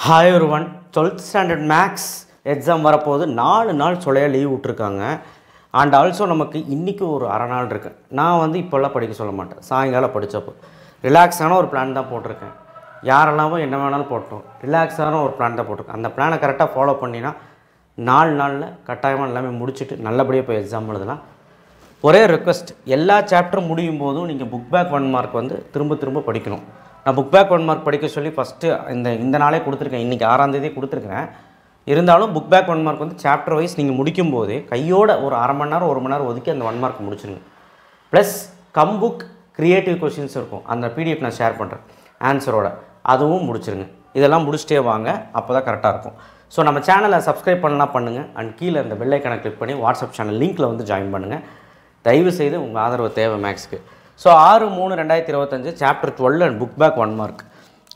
Hi everyone, 12th standard max exam வரப்போது 4 நாள் சொல்லையா லீவ் விட்டுருக்காங்க. அண்ட் ஆல்சோ நமக்கு இன்றைக்கி ஒரு அரை நாள் இருக்குது. நான் வந்து இப்போல்லாம் படிக்க சொல்ல மாட்டேன். சாயங்காலம் படித்தப்போ ரிலாக்ஸான ஒரு பிளான் தான் போட்டிருக்கேன். யாரெல்லாமோ என்ன வேணாலும் போட்டோம். ரிலாக்ஸான ஒரு பிளான் தான் போட்டிருக்கேன். அந்த பிளானை கரெக்டாக ஃபாலோ பண்ணினா 4 நாளில் கட்டாயமாக எல்லாமே முடிச்சுட்டு நல்லபடியாக போய் எக்ஸாம் எழுதலாம். ஒரே ரெக்வஸ்ட், எல்லா சாப்டரும் முடியும் போதும் நீங்கள் புக் பேக் 1 மார்க் வந்து திரும்ப படிக்கணும். நான் புக் பேக் 1 மார்க் படிக்க சொல்லி ஃபஸ்ட்டு இந்த நாளே கொடுத்துருக்கேன். இன்றைக்கி 6ஆம் தேதி கொடுத்துருக்கேன். இருந்தாலும் புக் பேக் 1 மார்க் வந்து சாப்டர் வைஸ் நீங்கள் முடிக்கும் போது கையோட ஒரு அரை மணி நேரம் 1 மணி நேரம் ஒதுக்கி அந்த 1 மார்க் முடிச்சுருங்க. ப்ளஸ் கம் புக் கிரியேட்டிவ் கொஷின்ஸ் இருக்கும், அந்த பிடிஎஃப் நான் ஷேர் பண்ணுறேன் ஆன்சரோட, அதுவும் முடிச்சிருங்க. இதெல்லாம் முடிச்சுட்டே வாங்க, அப்போ தான் கரெக்டாக இருக்கும். ஸோ நம்ம சேனலை சப்ஸ்கிரைப் பண்ணலாம் பண்ணுங்கள். அண்ட் கீழே இந்த பெல் ஐக்கானை கிளிக் பண்ணி வாட்ஸ்அப் சேனல் லிங்க்கில் வந்து ஜாயின் பண்ணுங்கள். தயவுசெய்து உங்கள் ஆதரவு தேவை மேக்ஸ்க்கு. So 6/3/2025 chapter 12 and book back 1 mark.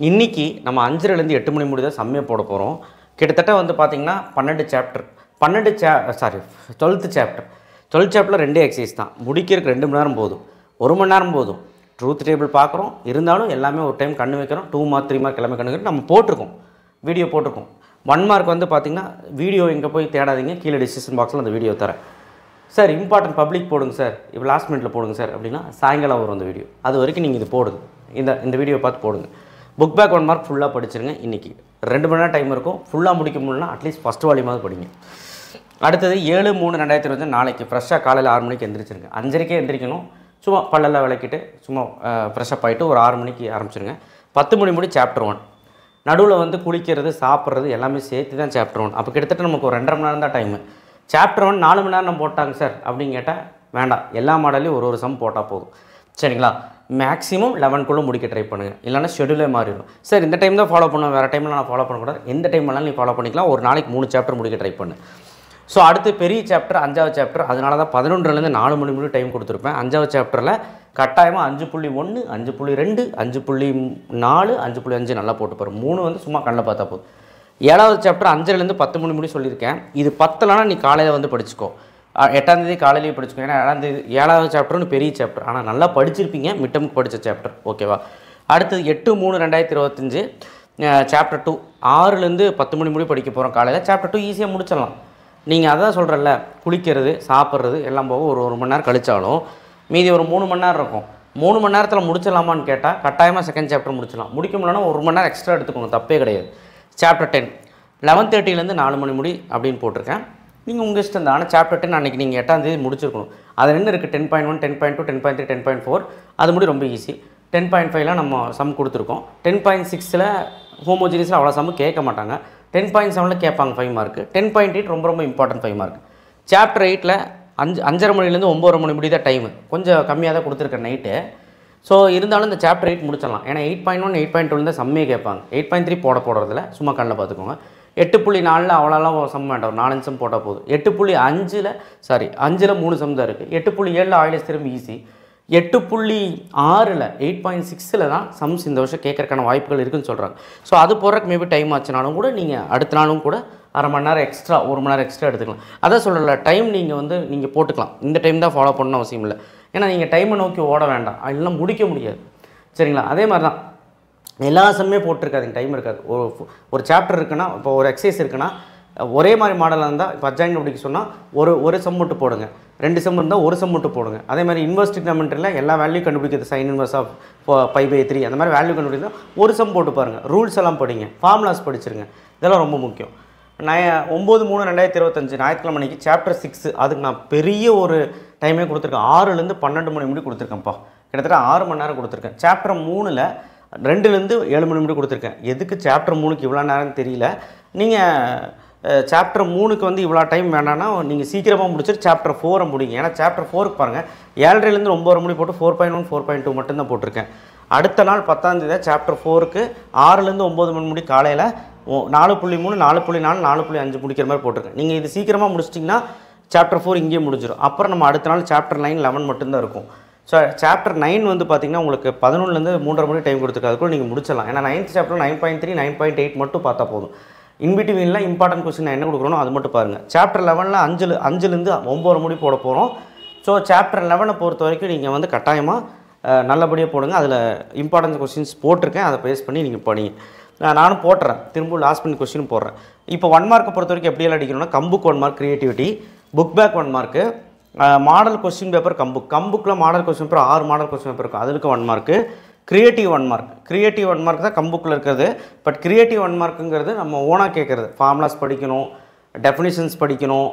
இன்றைக்கி நம்ம 5லேருந்து 8 மணி முடிதான் செம்மையாக போட போகிறோம். கிட்டத்தட்ட வந்து பார்த்திங்கன்னா 12 சாப்டர் 12th சாப்டர் 12th சாப்டரில் 2 எக்ஸசைஸ் தான். முடிக்கிறதுக்கு 2 மணி நேரம் போதும், 1 மணி நேரம் போதும். ட்ரூத் டேபிள் பார்க்குறோம், இருந்தாலும் எல்லாமே ஒரு டைம் கண்ணு வைக்கிறோம். 2 மார்க் 3 மார்க் எல்லாமே கண்ணு வைக்கிறோம். நம்ம போட்டிருக்கோம், வீடியோ போட்டிருக்கோம். 1 மார்க் வந்து பார்த்திங்கன்னா வீடியோ எங்கே போய் தேடாதீங்க, கீழே டிஸ்கிரிப்ஷன் பாக்ஸில் அந்த வீடியோ தரேன். சார் இம்பார்ட்டன்ட் பப்ளிக் போடுங்க சார், இப்போ லாஸ்ட் மினிட்ல போடுங்க சார் அப்படின்னா சாயங்காலம் வரும் அந்த வீடியோ. அது வரைக்கும் நீங்கள் இது போடுங்க, இந்த வீடியோ பார்த்து போடுங்க. புக் பேக் 1 மார்க் ஃபுல்லாக படிச்சிருங்க. இன்றைக்கி 2 மணி நேரம் டைம் இருக்கும். ஃபுல்லாக முடிக்க முடியலனா அட்லீஸ்ட் ஃபஸ்ட் வால்யூமாவது படிங்க. அடுத்தது 7/3/2025 நாளைக்கு ஃப்ரெஷ்ஷாக காலையில் 6 மணிக்கு எந்திரிச்சிருங்க. 5:30 எந்திரிக்கணும். சும்மா பல்லெல்லாம் விளக்கிட்டு சும்மா ஃப்ரெஷ்ஷப் ஆகிட்டு ஒரு 6 மணிக்கு ஆரம்பிச்சிருங்க. 10 மணி முடி சாப்டர் 1. நடுவில் வந்து குளிக்கிறது சாப்பிட்றது எல்லாமே சேர்த்து தான் சாப்டர் 1. அப்போ கிட்டத்தட்ட நமக்கு ஒரு 2.5 மணி நேரம் தான் டைமு. சாப்டர் 1 4 மணி நேரம் நம்ம போட்டாங்க சார் அப்படின்னு கேட்டால் வேண்டாம், எல்லா மாடலையும் ஒரு சம் போட்டால் போதும். சரிங்களா? மேக்ஸிமம் 11 முடிக்க ட்ரை பண்ணுங்கள், இல்லைனா ஷெடியூலே மாறிடும். சார் இந்த டைம் தான் ஃபாலோ பண்ணுவேன், வேறு டைமில் நான் ஃபாலோ பண்ணக்கூடாது. எந்த டைம் வேணாலும் நீ ஃபாலோ பண்ணிக்கலாம். ஒரு நாளைக்கு 3 சாப்டர் முடிக்க ட்ரை பண்ணு. ஸோ அடுத்து பெரிய சாப்டர் 5வது சாப்டர். அதனால தான் 11லேருந்து 4 மணி முடி டைம் கொடுத்துருப்பேன். 5வது சாப்டரில் கட்டாயமாக 5.1, 5.2, 5.4, 5.5 நல்லா போட்டு பாரு. 3 வந்து சும்மா கண்ணில் பார்த்தா போதும். 7வது சாப்டர் 5லேருந்து 10 மணி முடி சொல்லியிருக்கேன். இது 10லனா நீ காலையில் வந்து படிச்சுக்கோ. 8ஆம் தேதி காலையிலேயே படிச்சுக்கோ. ஏன்னா 7வது சாப்டர்னு பெரிய சாப்டர், ஆனால் நல்லா படிச்சிருப்பீங்க, மிட்டமுக்கு படித்த சாப்டர். ஓகேவா? அடுத்தது 8/3/2025 சாப்டர் 2 6லேருந்து 10 மணி முடி படிக்க போகிறோம் காலையில். சாப்டர் 2 ஈஸியாக முடிச்சிடலாம். நீங்கள் அதான் சொல்கிறல்ல, குளிக்கிறது சாப்பிட்றது எல்லாம் போக ஒரு மணி நேரம் கழித்தாலும் மீதி ஒரு 3 மணி நேரம் இருக்கும். 3 மணி நேரத்தில் முடிச்சிடலாமான்னு கேட்டால் கட்டாயமாக செகண்ட் சாப்டர் முடிச்சிடலாம். முடிக்க முடியலன்னா 1 மணி நேரம் எக்ஸ்ட்ரா எடுத்துக்கோங்க, தப்பே கிடையாது. சாப்டர் 10 11:30லேருந்து 4 மணி முடி அப்படின்னு போட்டிருக்கேன். நீங்கள் உங்கள் இஷ்டம் தான். ஆனால் சாப்டர் 10 அன்றைக்கி நீங்கள் 8ஆம் தேதி முடிச்சிருக்கணும். அது என்ன இருக்குது, 10.1, 10.2, 10.3, 10.4. அது முடி ரொம்ப ஈஸி. 10.5லாம் நம்ம சம் கொடுத்துருக்கோம். 10.6ல் ஹோமோஜினியஸில் அவ்வளோ சம் கேட்க மாட்டாங்க. 10.7ல் கேட்பாங்க 5 மார்க்கு. 10.8 ரொம்ப இம்பார்ட்டன்ட் 5 மார்க். சாப்டர் 8ல் 5:30 மணிலேருந்து 9 மணி முடி தான் டைமு. கொஞ்சம் கம்மியாக தான் கொடுத்துருக்கேன் நைட்டு. ஸோ இருந்தாலும் இந்த சாப்டர் 8 முடிச்சிடலாம். ஏன்னா 8.1, 8.2 தான் சம்மே கேட்பாங்க. 8.3 போடுறதில்ல, சும்மா கண்ணில் பார்த்துக்கோங்க. 8.4ல் அவ்வளோலாம் சம் வேண்டாம், 4 சம் போட்டால் போதும். 8.5ல் 3 சம் தான் இருக்குது. 8.7ல் ஆயிலஸ் திரும்ப ஈஸி. 8.6ல் 8.6ல் தான் சம்ஸ் இந்த வருஷம் கேட்கறக்கான வாய்ப்புகள் இருக்குதுன்னு சொல்கிறாங்க. ஸோ அது போகிறக்கு மேபி டைம் ஆச்சுனாலும் கூட நீங்கள் அடுத்த நாளும் கூட அரை மணி நேரம் எக்ஸ்ட்ரா 1 மணி நேரம் எக்ஸ்ட்ரா எடுத்துக்கலாம். அதான் சொல்லல, டைம் நீங்கள் போட்டுக்கலாம். இந்த டைம் தான் ஃபாலோ பண்ணணும் அவசியம் இல்லை. ஏன்னா நீங்கள் டைமை நோக்கி ஓட வேண்டாம், அதெல்லாம் முடிக்க முடியாது. சரிங்களா? அதே மாதிரி தான் எல்லா சம்மே போட்டிருக்காதுங்க, டைம் இருக்காது. ஒரு சாப்டர் இருக்குன்னா, இப்போ ஒரு எக்ஸசைஸ் இருக்குன்னா ஒரே மாதிரி மாடலாக இருந்தால் இப்போ அட்ஜாயின் படிக்க சொன்னால் ஒரு சம் மட்டும் போடுங்க. 2 சம் இருந்தால் 1 சம் மட்டும் போடுங்க. அதே மாதிரி இன்வெர்ஸ் ட்ரிக்னாமெட்ரியில் எல்லா வேல்யூ கண்டுபிடிக்கிறது, sin இன்வெர்ஸ் ஆஃப் π/3 அந்த மாதிரி வேல்யூ கண்டுபிடிக்கிறதா 1 சம் போட்டு பாருங்கள். ரூல்ஸ் எல்லாம் படிங்க, ஃபார்முலாஸ் படிச்சிருங்க. இதெல்லாம் ரொம்ப முக்கியம். 9/3/2025 ஞாயிற்றுக்கிழமை அன்றைக்கி சாப்டர் 6. அதுக்கு நான் பெரிய ஒரு டைமே கொடுத்துருக்கேன். 6லேருந்து 12 மணி முடி கொடுத்துருக்கேன்ப்பா. கிட்டத்தட்ட 6 மணி நேரம் கொடுத்துருக்கேன். சாப்டர் 3ல் 2லேருந்து 7 மணி முடி கொடுத்துருக்கேன். எதுக்கு சாப்டர் 3க்கு இவ்வளோ நேரம் தெரியல. நீங்கள் சாப்டர் 3க்கு வந்து இவ்வளோ டைம் வேணான்னா நீங்கள் சீக்கிரமாக முடிச்சுட்டு சாப்டர் 4 முடிங்க. ஏன்னா சாப்டர் 4க்கு பாருங்கள் 7:30லேருந்து 9 மணி போட்டு 4.1, 4.2 மட்டும்தான் போட்டிருக்கேன். அடுத்த நாள் 10ஆம் தேதி சாப்டர் 4க்கு 6லேருந்து 9 மணி முடி காலையில் 4.3, 4.4, 4.5 முடிக்கிற மாதிரி போட்டிருக்கேன். நீங்கள் இது சீக்கிரமாக முடிச்சிட்டிங்கன்னா சாப்டர் 4 இங்கேயே முடிஞ்சிடும். அப்புறம் நம்ம அடுத்த நாள் சாப்டர் 9, 11 மட்டும்தான் இருக்கும். ஸோ சாப்டர் 9 வந்து பார்த்திங்கன்னா உங்களுக்கு 11லேருந்து 3:30 மணி டைம் கொடுத்துருக்கு. அதுக்குள்ள நீங்கள் முடிச்சிடலாம். ஏன்னா 9th சாப்டர் 9.3, 9.8 மட்டும் பார்த்தா போதும். இன்பிட்வீனில் இம்பார்ட்டன்ட் கொஸ்டின் நான் என்ன கொடுக்குறோனோ அது மட்டும் பாருங்கள். சாப்டர் 11ல் 5லேருந்து 9 மணி போட போகிறோம். ஸோ சாப்டர் 11 பொறுத்த வரைக்கும் நீங்கள் வந்து கட்டாயமாக நல்லபடியாக போடுங்க. அதில் இம்பார்ட்டன்ட் கொஸ்டின்ஸ் போட்டிருக்கேன், அதை பேஸ் பண்ணி நீங்கள் படிங்க. நானும் போட்டுறேன், திரும்ப லாஸ்ட் மினிட் கொஸ்டின் போடுறேன். இப்போ 1 மார்க்கை பொறுத்த வரைக்கும் எப்படியெல்லாம் அடிக்கணும்னா, கம்புக் 1 mark creativity, book back 1 mark, model question paper கம்புக்கில் model question paper 6 model question paper இருக்கும், அதுக்கு 1 mark. Creative 1 mark, creative 1 mark தான் கம்புக்கில் இருக்கிறது. பட் கிரியேட்டிவ் 1 மார்க்குங்கிறது நம்ம ஓனாக கேட்குறது. ஃபார்முலாஸ் படிக்கணும், டெஃபினிஷன்ஸ் படிக்கணும்,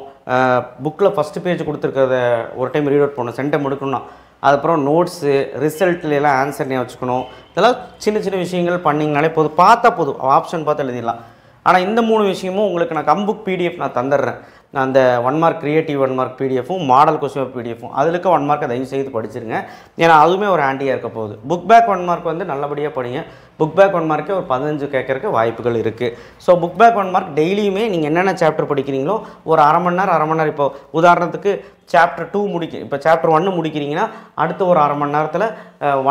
புக்கில் ஃபஸ்ட்டு பேஜ் கொடுத்துருக்கிறத ஒரு டைம் ரீட் அவுட் பண்ணணும், சென்டம் எடுக்கணும்னா, அதுக்கப்புறம் நோட்ஸு, ரிசல்ட்லாம் ஆன்சர் நீ வச்சுக்கணும். இதெல்லாம் சின்ன சின்ன விஷயங்கள் பண்ணிங்கனாலே போதும், பார்த்தா போதும், ஆப்ஷன் பார்த்து எழுதிடலாம். ஆனால் இந்த 3 விஷயமும் உங்களுக்கு நான் கம்புக் பிடிஎஃப் நான் தந்துடுறேன். அந்த 1 மார்க் கிரியேட்டிவ் 1 மார்க் பிடிஎஃப்பும் மாடல் கொஸ்டின் பிடிஎஃப்பும் அதுக்கு 1 மார்க்கை தயவு செய்து படிச்சிருங்க. ஏன்னா அதுவுமே ஒரு ஆண்டியாக இருக்க போகுது. புக் பேக் 1 மார்க் வந்து நல்லபடியாக படிங்க. புக் பேக் 1 மார்க்கே ஒரு 15 கேட்கறதுக்கு வாய்ப்புகள் இருக்குது. ஸோ புக் பேக் 1 மார்க் டெய்லியுமே நீங்கள் என்னென்ன சாப்டர் படிக்கிறீங்களோ ஒரு அரை மணி நேரம் இப்போ உதாரணத்துக்கு சாப்டர் 2 இப்போ சாப்டர் 1 முடிக்கிறீங்கன்னா அடுத்த ஒரு அரை மணி நேரத்தில்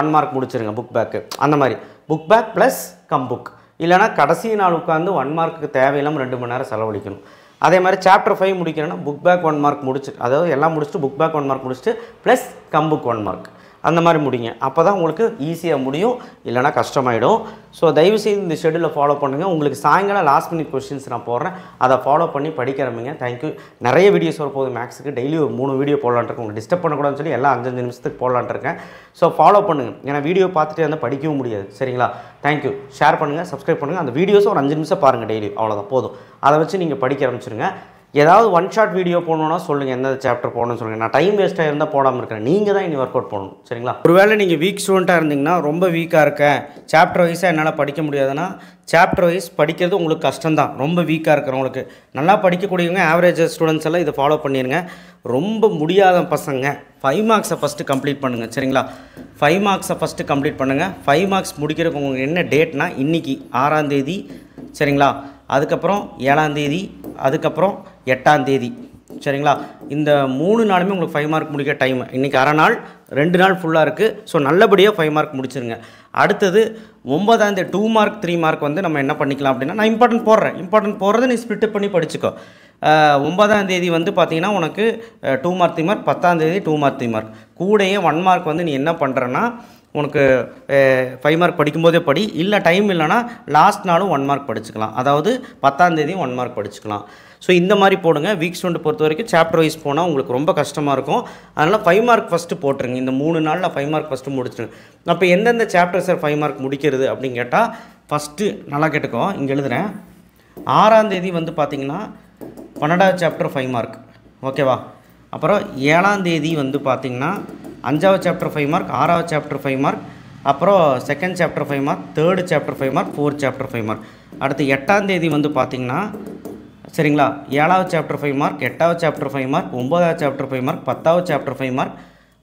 1 மார்க் முடிச்சிருங்க புக் பேக்கு. அந்த மாதிரி புக் பேக் ப்ளஸ் கம்புக், இல்லைனா கடைசி நாள் உட்காந்து 1 மார்க்குக்கு தேவையில்லாமல் 2 மணி நேரம் செலவழிக்கணும். அதே மாதிரி சாப்டர் 5 முடிக்கிறேன்னா புக் பேக் 1 மார்க் முடிச்சு, அதாவது எல்லாம் முடிச்சுட்டு புக் பேக் 1 மார்க் முடிச்சுட்டு ப்ளஸ் கம்புக் 1 மார்க் அந்த மாதிரி முடிங்க. அப்போ தான் உங்களுக்கு ஈஸியாக முடியும், இல்லைனா கஷ்டமாயிடும். ஸோ தயவுசெய்து இந்த ஷெடியூலை ஃபாலோ பண்ணுங்கள். உங்களுக்கு சாயங்காலம் லாஸ்ட் மினிட் கொஸ்டின்ஸ் நான் போடுறேன், அதை ஃபாலோ பண்ணி படிக்க ஆரம்பிங்க. தேங்க்யூ. நிறைய வீடியோஸ் வரப்போகுது மேக்ஸுக்கு, டெய்லி ஒரு 3 வீடியோ போடலான்ட்டு உங்களுக்கு டிஸ்டர்ப் பண்ணக்கூடாதுன்னு சொல்லி எல்லாம் 5-5 நிமிஷத்துக்கு போடலான்ட்டு இருக்கேன். ஸோ ஃபாலோ பண்ணுங்கள், ஏன்னா வீடியோ பார்த்துட்டு இருந்தால் படிக்கவும் முடியாது. சரிங்களா? தேங்க்யூ. ஷேர் பண்ணுங்கள், சப்ஸ்கிரைப் பண்ணுங்கள். அந்த வீடியோஸும் ஒரு 5 நிமிஷம் பாருங்கள் டெய்லி, அவ்வளோதான் போதும். அதை வச்சு நீங்கள் படிக்க ஆரம்பிச்சிருங்க. ஏதாவது 1 ஷாட் வீடியோ போடணுன்னா சொல்லுங்கள், எந்த சாப்டர் போடணும்னு சொல்லுங்கள். நான் டைம் வேஸ்ட்டாக இருந்தால் போடாமல் இருக்கிறேன், நீங்கள் தான் இனி ஒர்க் அவுட் பண்ணணும். சரிங்களா? ஒருவேளை நீங்கள் வீக் ஸ்டூடெண்ட்டாக இருந்தீங்கன்னா, ரொம்ப வீக்காக இருக்கேன், சாப்டர் வைஸாக என்னால் படிக்க முடியாதுன்னா, சாப்டர் வைஸ் படிக்கிறது உங்களுக்கு கஷ்டம்தான். ரொம்ப வீக்காக இருக்கிறவங்களுக்கு, நல்லா படிக்கக்கூடியவங்க ஆவரேஜ் ஸ்டூடெண்ட்ஸ் எல்லாம் இதை ஃபாலோ பண்ணிடுங்க. ரொம்ப முடியாத பசங்க 5 மார்க்ஸை ஃபஸ்ட்டு கம்ப்ளீட் பண்ணுங்கள். சரிங்களா? 5 மார்க்ஸை ஃபஸ்ட்டு கம்ப்ளீட் பண்ணுங்கள். 5 மார்க்ஸ் முடிக்கிறதுக்கு உங்களுக்கு என்ன டேட்னா, இன்றைக்கி 6ஆம் தேதி. சரிங்களா? அதுக்கப்புறம் 7ஆம் தேதி, அதுக்கப்புறம் 8ஆம் தேதி. சரிங்களா? இந்த 3 நாளுமே உங்களுக்கு 5 மார்க் முடிக்க டைம். இன்றைக்கி அரை நாள், 2 நாள் ஃபுல்லாக இருக்குது. ஸோ நல்லபடியாக 5 மார்க் முடிச்சிருங்க. அடுத்தது 9ஆம் தேதி 2 மார்க் 3 மார்க் வந்து நம்ம என்ன பண்ணிக்கலாம் அப்படின்னா, நான் இம்பார்ட்டன்ட் போடுறதை நீ ஸ்பிளிட் பண்ணி படிச்சுக்கோ. 9ஆம் தேதி வந்து பார்த்தீங்கன்னா உனக்கு 2 மார்க் 3 மார்க், 10ஆம் தேதி 2 மார்க் 3 மார்க், கூடயே 1 மார்க் வந்து நீ என்ன பண்ணுறன்னா, உனக்கு 5 மார்க் படிக்கும்போதே படி, இல்லை டைம் இல்லைனா லாஸ்ட் நாளும் 1 மார்க் படிச்சுக்கலாம். அதாவது 10ஆம் தேதியும் 1 மார்க் படிச்சுக்கலாம். ஸோ இந்த மாதிரி போடுங்க. வீக் ஸ்டூடெண்ட் பொறுத்த வரைக்கும் சாப்டர் வைஸ் போனால் உங்களுக்கு ரொம்ப கஷ்டமாக இருக்கும். அதனால் 5 மார்க் ஃபஸ்ட்டு போட்டுருங்க. இந்த 3 நாளில் 5 மார்க் ஃபஸ்ட்டு முடிச்சிருங்க. அப்போ எந்தெந்த சாப்டர் சார் 5 மார்க் முடிக்கிறது அப்படின்னு கேட்டால், ஃபஸ்ட்டு நல்லா கேட்டுக்கோ, இங்கே எழுதுகிறேன். 6ஆம் தேதி வந்து பார்த்திங்கன்னா 12வது சாப்டர் 5 மார்க், ஓகேவா? அப்புறம் 7ஆம் தேதி வந்து பார்த்திங்கன்னா 5வது சாப்டர் 5 மார்க், 6வது சாப்டர் 5 மார்க், அப்புறம் 2nd chapter 5 mark, 3rd chapter 5 mark, 4th chapter 5 mark. அடுத்து 8ஆம் தேதி வந்து பார்த்திங்கன்னா, சரிங்களா, 7வது சாப்டர் 5 மார்க், 8வது சாப்டர் 5 மார்க், 9வது சாப்டர் 5 மார்க், 10வது சாப்டர் 5 மார்க்,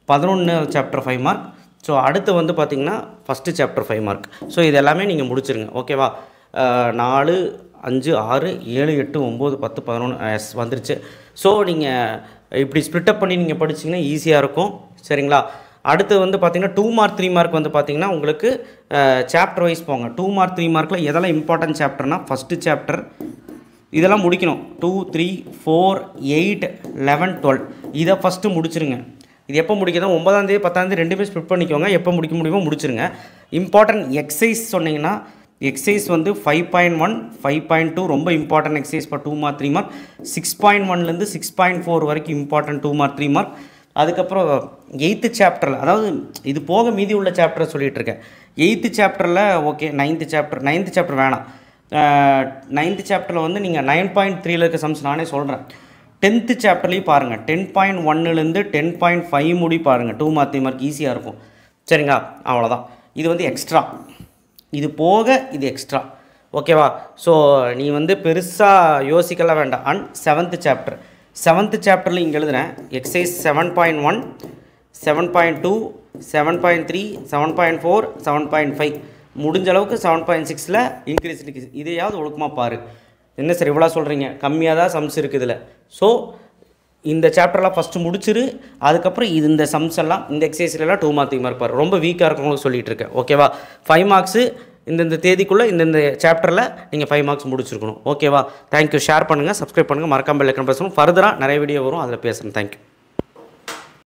11வது சாப்டர் 5 மார்க். ஸோ அடுத்து வந்து பார்த்திங்கன்னா ஃபஸ்ட்டு சாப்டர் 5 மார்க். ஸோ இது எல்லாமே நீங்கள் முடிச்சிருங்க. ஓகேவா? 4, 5, 6, 7, 8, 9, 10, 11 எஸ் வந்துருச்சு. ஸோ நீங்கள் இப்படி ஸ்ப்ளிட்டப் பண்ணி நீங்கள் படிச்சிங்கன்னா ஈஸியாக இருக்கும். சரிங்களா? அடுத்து வந்து பார்த்திங்கன்னா 2 மார்க் 3 மார்க் வந்து பார்த்திங்கன்னா உங்களுக்கு சாப்டர் வைஸ் போங்க. 2 மார்க் 3 மார்க்கில் எதெல்லாம் இம்பார்ட்டன்ட் சாப்டர்னால், ஃபஸ்ட்டு சாப்டர் இதெல்லாம் முடிக்கணும். 2, 3, 4, 8, 11, 12 இதை ஃபஸ்ட்டு முடிச்சிருங்க. இது எப்போ முடிக்கிறதோ 9ஆம் தேதி 10ஆம் தேதி ரெண்டுமே ஸ்ப்ளிட் பண்ணிக்கோங்க. எப்போ முடிக்க முடியுமோ முடிச்சிருங்க. இம்பார்ட்டன்ட் எக்ஸசைஸ் சொன்னீங்கன்னா, எக்ஸசைஸ் வந்து 5.1, 5.2 ரொம்ப important exercise for 2 mark 3 mark. 6.1லேருந்து 6.4 வரைக்கும் இம்பார்ட்டன்ட் 2 மார்க் 3 மார்க். அதுக்கப்புறம் 8th சாப்டரில், அதாவது இது போக மீதி உள்ள சாப்டரை சொல்லிகிட்டு இருக்கேன். 8th சாப்டரில் ஓகே, 9th சாப்டர் வேணாம். 9th சாப்டரில் வந்து நீங்கள் 9.3ல் இருக்க சம்ஸ் நானே சொல்கிறேன். 10th சாப்டர்லேயும் பாருங்கள், 10.1லேருந்து 10.5 முடி பாருங்கள். 2 மார்க் 3 மார்க் ஈஸியாக இருக்கும். சரிங்களா? அவ்வளோதான். இது வந்து எக்ஸ்ட்ரா, இது போக இது எக்ஸ்ட்ரா. ஓகேவா? ஸோ நீ வந்து பெருசாக யோசிக்கலாம் வேண்டாம். அண்ட் 7th சாப்டரில் இங்கே எழுதுகிறேன். எக்ஸசைஸ் 7.1, 7.2, 7.3, 7.4, 7.5 முடிஞ்ச அளவுக்கு 7.6ல் இன்க்ரீஸ். இதையாவது ஒழுக்கமாக பாரு. என்ன சார் இவ்வளோ சொல்கிறீங்க, கம்மியாக தான் சம்ஸ் இருக்குது இதில். ஸோ இந்த சாப்டர்லாம் ஃபஸ்ட்டு முடிச்சிரு. அதுக்கப்புறம் இந்த சம்ஸ் எல்லாம், இந்த எக்ஸசைஸ்லாம் 2 மார்க் 3 மார்க் பாரு. ரொம்ப வீக்காக இருக்கவங்களுக்கு சொல்லிகிட்டு இருக்கேன். ஓகேவா? 5 மார்க்ஸு இந்த தேதிக்குள்ளே இந்த சாப்டரில் நீங்கள் 5 மார்க்ஸ் முடிச்சிருக்கணும். ஓகேவா? தேங்க்யூ. ஷேர் பண்ணுங்கள், சப்ஸ்கிரைப் பண்ணுங்கள், மறக்காமல் பெல் ஐகான் பிரஸ் பண்ணுங்கள். ஃபர்தராக நிறைய வீடியோ வரும், அதில் பேசுகிறேன். தேங்க்யூ.